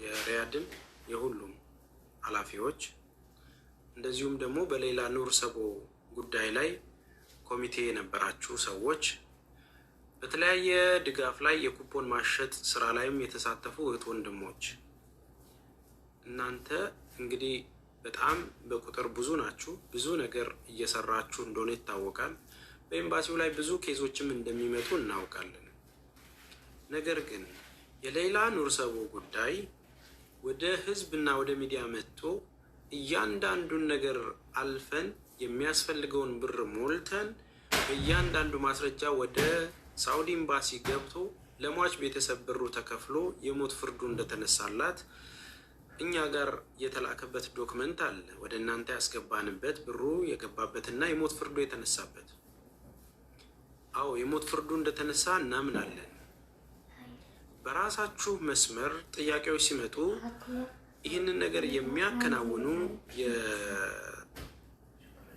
የሪያድም የሁሉም ኃላፊዎች እንደዚሁም ደግሞ በሌላ ኑር ሰቦ ጉዳይ ላይ ኮሚቴ የነበራችሁ ሰዎች በተለያየ ድጋፍ ላይ የኩፖን ማሸጥ ስራ ላይም የተሳተፉ እህት ወንድሞች እናንተ እንግዲህ በጣም በቁጥር ብዙ ናችሁ። ብዙ ነገር እየሰራችሁ እንደሆነ ይታወቃል። በኤምባሲው ላይ ብዙ ኬዞችም እንደሚመጡ እናውቃለን። ነገር ግን የሌላ ኑር ሰቦ ጉዳይ ወደ ህዝብና ወደ ሚዲያ መጥቶ እያንዳንዱን ነገር አልፈን የሚያስፈልገውን ብር ሞልተን በእያንዳንዱ ማስረጃ ወደ ሳውዲ ኤምባሲ ገብቶ ለሟች ቤተሰብ ብሩ ተከፍሎ የሞት ፍርዱ እንደተነሳላት እኛ ጋር የተላከበት ዶክመንት አለ። ወደ እናንተ ያስገባንበት ብሩ የገባበትና የሞት ፍርዱ የተነሳበት። አዎ የሞት ፍርዱ እንደተነሳ እናምናለን። በራሳችሁ መስመር ጥያቄዎች ሲመጡ ይህንን ነገር የሚያከናውኑ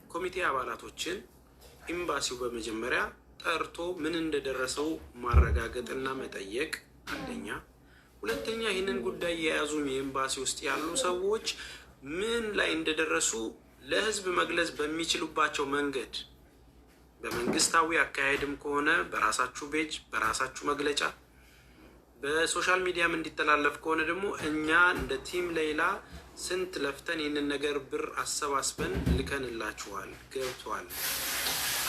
የኮሚቴ አባላቶችን ኤምባሲው በመጀመሪያ ጠርቶ ምን እንደደረሰው ማረጋገጥና መጠየቅ አንደኛ። ሁለተኛ ይህንን ጉዳይ የያዙ የኤምባሲ ውስጥ ያሉ ሰዎች ምን ላይ እንደደረሱ ለህዝብ መግለጽ በሚችሉባቸው መንገድ በመንግስታዊ አካሄድም ከሆነ በራሳችሁ ፔጅ በራሳችሁ መግለጫ በሶሻል ሚዲያም እንዲተላለፍ ከሆነ ደግሞ እኛ እንደ ቲም ሌላ ስንት ለፍተን ይህንን ነገር ብር አሰባስበን ልከንላችኋል። ገብቷል።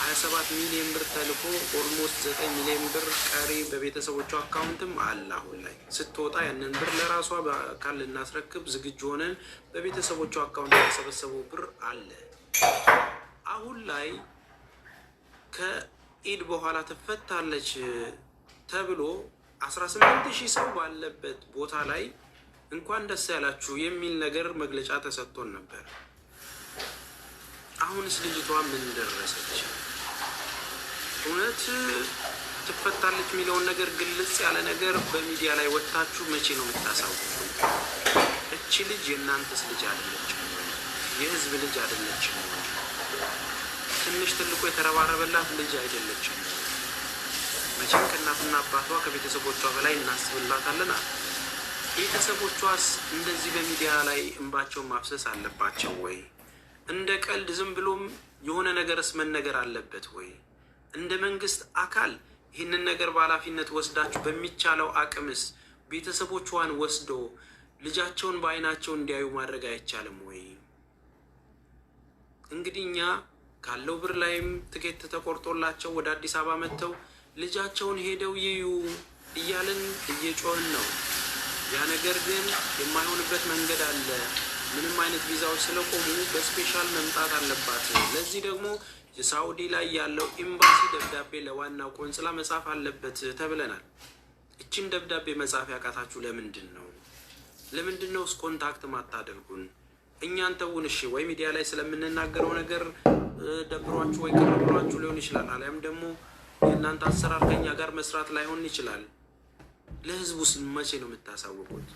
27 ሚሊዮን ብር ተልኮ ኦልሞስት 9 ሚሊዮን ብር ቀሪ በቤተሰቦቿ አካውንትም አለ። አሁን ላይ ስትወጣ ያንን ብር ለራሷ በአካል ልናስረክብ ዝግጁ ሆነን በቤተሰቦቿ አካውንት የተሰበሰበው ብር አለ። አሁን ላይ ከኢድ በኋላ ትፈታለች ተብሎ 18,000 ሰው ባለበት ቦታ ላይ እንኳን ደስ ያላችሁ የሚል ነገር መግለጫ ተሰጥቶን ነበር። አሁንስ ልጅቷ ምን ደረሰች? እውነት ትፈታለች የሚለውን ነገር ግልጽ ያለ ነገር በሚዲያ ላይ ወጥታችሁ መቼ ነው የምታሳውቁ? እቺ ልጅ የእናንተስ ልጅ አይደለችም? የህዝብ ልጅ አይደለችም? ትንሽ ትልቁ የተረባረበላት ልጅ አይደለችም? መቼም ከእናትና አባቷ ከቤተሰቦቿ በላይ እናስብላታለን። ቤተሰቦቿስ እንደዚህ በሚዲያ ላይ እንባቸውን ማፍሰስ አለባቸው ወይ? እንደ ቀልድ ዝም ብሎም የሆነ ነገርስ መነገር አለበት ወይ? እንደ መንግስት አካል ይህንን ነገር በኃላፊነት ወስዳችሁ በሚቻለው አቅምስ ቤተሰቦቿን ወስዶ ልጃቸውን በአይናቸው እንዲያዩ ማድረግ አይቻልም ወይ? እንግዲህ እኛ ካለው ብር ላይም ትኬት ተቆርጦላቸው ወደ አዲስ አበባ መጥተው ልጃቸውን ሄደው ይዩ እያልን እየጮህን ነው። ያ ነገር ግን የማይሆንበት መንገድ አለ። ምንም አይነት ቪዛዎች ስለቆሙ በስፔሻል መምጣት አለባት። ለዚህ ደግሞ የሳውዲ ላይ ያለው ኤምባሲ ደብዳቤ ለዋናው ቆንስላ መጻፍ አለበት ተብለናል። እችን ደብዳቤ መጻፍ ያቃታችሁ ለምንድን ነው? ለምንድን ነው ኮንታክት ማታደርጉን? እኛን ተውን እሺ። ወይ ሚዲያ ላይ ስለምንናገረው ነገር ደብሯችሁ ወይ ቅርብሯችሁ ሊሆን ይችላል። አሊያም ደግሞ የእናንተ አሰራር ከኛ ጋር መስራት ላይሆን ይችላል። ለህዝቡስ መቼ ነው የምታሳውቁት?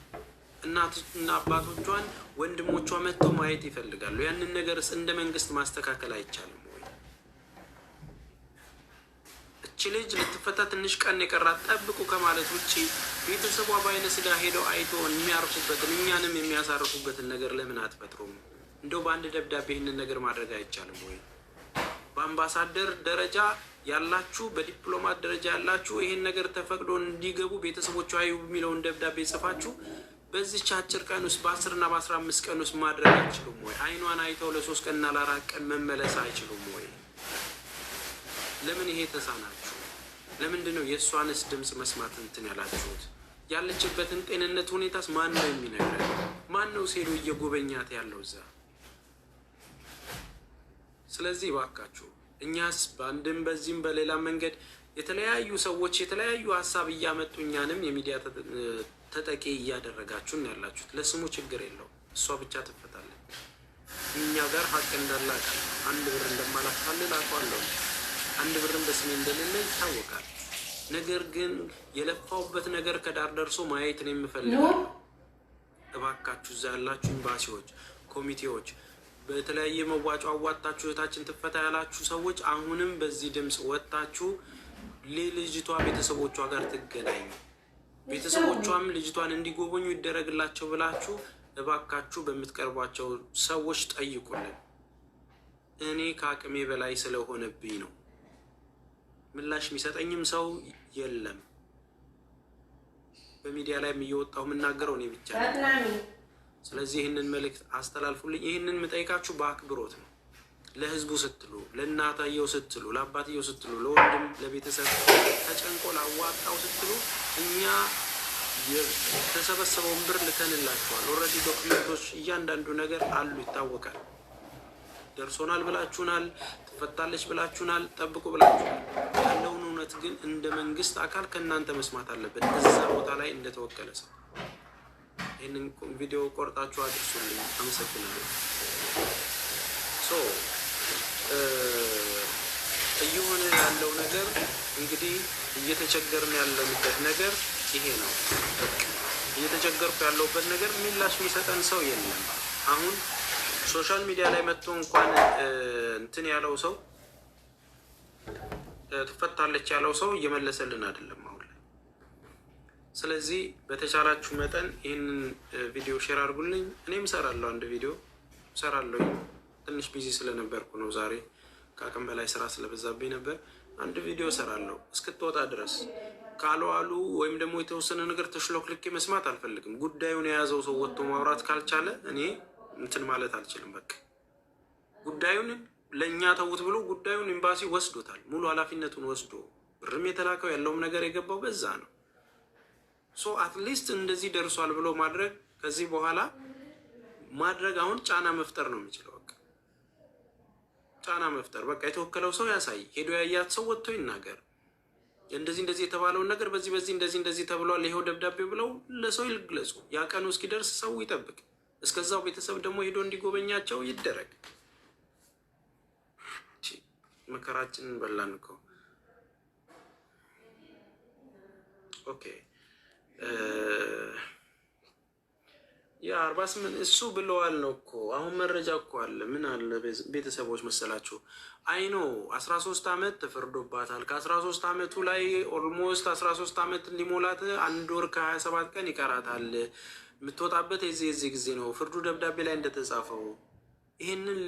እናትና አባቶቿን ወንድሞቿ መጥተው ማየት ይፈልጋሉ። ያንን ነገርስ እንደ መንግስት ማስተካከል አይቻልም ወይ? እቺ ልጅ ልትፈታ ትንሽ ቀን የቀራት ጠብቁ ከማለት ውጭ ቤተሰቧ በአይነ ስጋ ሄደው አይቶ የሚያርፉበትን እኛንም የሚያሳርፉበትን ነገር ለምን አትፈጥሩም? እንደው በአንድ ደብዳቤ ይህንን ነገር ማድረግ አይቻልም ወይ? በአምባሳደር ደረጃ ያላችሁ በዲፕሎማት ደረጃ ያላችሁ ይህን ነገር ተፈቅዶ እንዲገቡ ቤተሰቦቿ አዩ የሚለውን ደብዳቤ ጽፋችሁ በዚች አጭር ቀን ውስጥ በ10 እና በ15 ቀን ውስጥ ማድረግ አይችሉም ወይ? አይኗን አይተው ለ3 ቀን እና ለ4 ቀን መመለስ አይችሉም ወይ? ለምን ይሄ ተሳናችሁ? ለምንድን ነው የእሷንስ ድምፅ መስማት እንትን ያላችሁት? ያለችበትን ጤንነት ሁኔታስ ማን ነው የሚነግረን? ማን ነው ሴሉ እየጎበኛት ያለው እዛ? ስለዚህ እባካችሁ እኛስ በአንድም በዚህም በሌላ መንገድ የተለያዩ ሰዎች የተለያዩ ሀሳብ እያመጡ እኛንም የሚዲያ ተጠቂ እያደረጋችሁን ያላችሁት። ለስሙ ችግር የለው፣ እሷ ብቻ ትፈታለች። እኛ ጋር ሀቅ እንዳላቃል አንድ ብር እንደማላታልል አውቃለሁ። አንድ ብርም በስሜ እንደሌለ ይታወቃል። ነገር ግን የለፋውበት ነገር ከዳር ደርሶ ማየት ነው የምፈልገው። እባካችሁ እዛ ያላችሁ ኤምባሲዎች፣ ኮሚቴዎች በተለያየ መዋጮ አዋጣችሁ እህታችን ትፈታ ያላችሁ ሰዎች አሁንም በዚህ ድምፅ ወጣችሁ ለልጅቷ ቤተሰቦቿ ጋር ትገናኙ። ቤተሰቦቿም ልጅቷን እንዲጎበኙ ይደረግላቸው ብላችሁ እባካችሁ በምትቀርቧቸው ሰዎች ጠይቁልን። እኔ ከአቅሜ በላይ ስለሆነብኝ ነው። ምላሽ የሚሰጠኝም ሰው የለም። በሚዲያ ላይ እየወጣሁ የምናገረው እኔ ብቻ ነው። ስለዚህ ይህንን መልእክት አስተላልፉልኝ። ይህንን የምጠይቃችሁ በአክብሮት ነው። ለህዝቡ ስትሉ፣ ለእናታየው ስትሉ፣ ለአባትየው ስትሉ፣ ለወንድም ለቤተሰብ ተጨንቆ ላዋጣው ስትሉ እኛ የተሰበሰበውን ብር ልከንላችኋል። ኦልሬዲ ዶክመንቶች እያንዳንዱ ነገር አሉ፣ ይታወቃል። ደርሶናል ብላችሁናል፣ ትፈታለች ብላችሁናል፣ ጠብቁ ብላችሁናል። ያለውን እውነት ግን እንደ መንግስት አካል ከእናንተ መስማት አለበት፣ እዛ ቦታ ላይ እንደተወከለ ሰው። ይህንን ቪዲዮ ቆርጣችሁ አድርሱልኝ። አመሰግናለሁ። እየሆነ ያለው ነገር እንግዲህ እየተቸገርን ያለንበት ነገር ይሄ ነው። እየተቸገርኩ ያለሁበት ነገር ምላሽ የሚሰጠን ሰው የለም። አሁን ሶሻል ሚዲያ ላይ መጥቶ እንኳን እንትን ያለው ሰው ትፈታለች ያለው ሰው እየመለሰልን አይደለም አሁን ላይ። ስለዚህ በተቻላችሁ መጠን ይህንን ቪዲዮ ሼር አድርጉልኝ። እኔም እሰራለሁ፣ አንድ ቪዲዮ እሰራለሁ። ትንሽ ቢዚ ስለነበርኩ ነው ዛሬ፣ ከአቅም በላይ ስራ ስለበዛብኝ ነበር። አንድ ቪዲዮ እሰራለሁ እስክትወጣ ድረስ። ካልዋሉ ወይም ደግሞ የተወሰነ ነገር ተሽሎክልኬ መስማት አልፈልግም። ጉዳዩን የያዘው ሰው ወጥቶ ማውራት ካልቻለ እኔ እንትን ማለት አልችልም። በቃ ጉዳዩን ለእኛ ተውት ብሎ ጉዳዩን ኤምባሲ ወስዶታል። ሙሉ ኃላፊነቱን ወስዶ ብርም የተላከው ያለውም ነገር የገባው በዛ ነው። አትሊስት እንደዚህ ደርሷል ብሎ ማድረግ ከዚህ በኋላ ማድረግ አሁን ጫና መፍጠር ነው የሚችለው። በቃ ጫና መፍጠር፣ በቃ የተወከለው ሰው ያሳይ፣ ሄዶ ያያት ሰው ወጥቶ ይናገር። እንደዚህ የተባለውን ነገር በዚህ እንደዚህ ተብሏል፣ ይኸው ደብዳቤ ብለው ለሰው ይግለጹ። ያ ቀኑ እስኪደርስ ሰው ይጠብቅ። እስከዛው ቤተሰብ ደግሞ ሄዶ እንዲጎበኛቸው ይደረግ። መከራችንን በላን እኮ። ኦኬ ያ48 እሱ ብለዋል ነው እኮ። አሁን መረጃ እኮ አለ። ምን አለ ቤተሰቦች መሰላችሁ? አይኖ 13 ዓመት ተፈርዶባታል። ከ13 ዓመቱ ላይ ኦልሞስት 13 ዓመት ሊሞላት 1 ወር ከ27 ቀን ይቀራታል። የምትወጣበት የዚህ ጊዜ ነው ፍርዱ ደብዳቤ ላይ እንደተጻፈው። ይህንን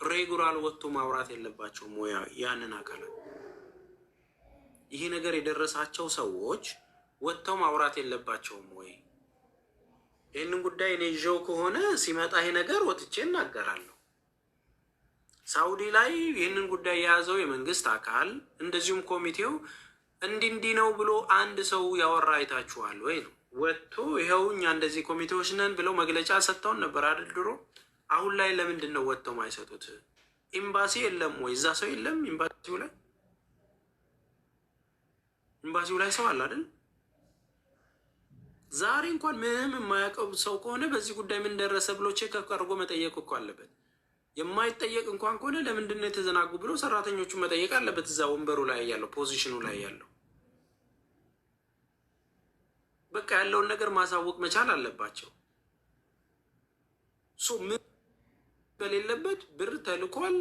ሬጉላር ወጥቶ ማውራት የለባቸውም ወይ ያንን አካላት? ይሄ ነገር የደረሳቸው ሰዎች ወጥተው ማውራት የለባቸውም ወይ? ይህንን ጉዳይ እኔ ይዤው ከሆነ ሲመጣ ይሄ ነገር ወጥቼ እናገራለሁ። ሳውዲ ላይ ይህንን ጉዳይ የያዘው የመንግስት አካል እንደዚሁም ኮሚቴው እንዲህ ነው ብሎ አንድ ሰው ያወራ አይታችኋል ወይ ነው? ወጥቶ ይኸው እኛ እንደዚህ ኮሚቴዎች ነን ብለው መግለጫ ሰጥተውን ነበር አይደል ድሮ። አሁን ላይ ለምንድን ነው ወጥተው ማይሰጡት? ኤምባሲ የለም ወይ? እዛ ሰው የለም ኤምባሲው ላይ ሰው አለ አይደል? ዛሬ እንኳን ምንም የማያውቀው ሰው ከሆነ በዚህ ጉዳይ ምን ደረሰ ብሎ ቼክ አድርጎ መጠየቅ እኮ አለበት። የማይጠየቅ እንኳን ከሆነ ለምንድን ነው የተዘናጉ ብሎ ሰራተኞቹ መጠየቅ አለበት። እዛ ወንበሩ ላይ ያለው ፖዚሽኑ ላይ ያለው በቃ ያለውን ነገር ማሳወቅ መቻል አለባቸው። ምን በሌለበት ብር ተልኳል፣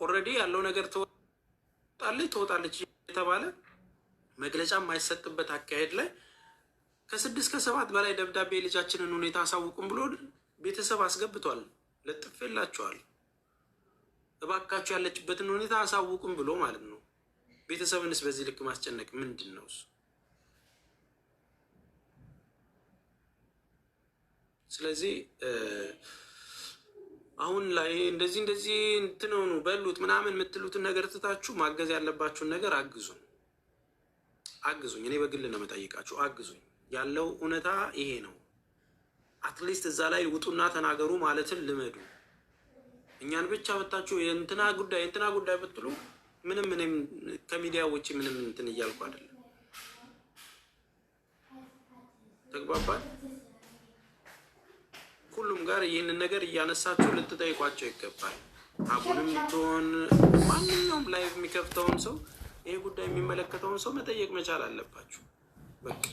ኦልሬዲ ያለው ነገር ትወጣለች የተባለ መግለጫ የማይሰጥበት አካሄድ ላይ ከ6 ከ7 በላይ ደብዳቤ ልጃችንን ሁኔታ አሳውቁም ብሎ ቤተሰብ አስገብቷል። ለጥፌላቸዋል። እባካችሁ ያለችበትን ሁኔታ አሳውቁም ብሎ ማለት ነው። ቤተሰብንስ በዚህ ልክ ማስጨነቅ ምንድን ነው? ስለዚህ አሁን ላይ እንደዚህ እንትን ሆኑ በሉት ምናምን የምትሉትን ነገር ትታችሁ ማገዝ ያለባችሁን ነገር አግዙኝ። እኔ በግል ነው የምጠይቃችሁ፣ አግዙኝ። ያለው እውነታ ይሄ ነው። አትሊስት እዛ ላይ ውጡና ተናገሩ ማለትን ልመዱ። እኛን ብቻ መታችሁ የእንትና ጉዳይ ብትሉ ምንም ከሚዲያ ውጭ ምንም እንትን እያልኩ አይደለም። ተግባባል? ሁሉም ጋር ይህንን ነገር እያነሳችሁ ልትጠይቋቸው ይገባል። አሁንም ብትሆን ማንኛውም ላይቭ የሚከፍተውን ሰው ይሄ ጉዳይ የሚመለከተውን ሰው መጠየቅ መቻል አለባችሁ። በቃ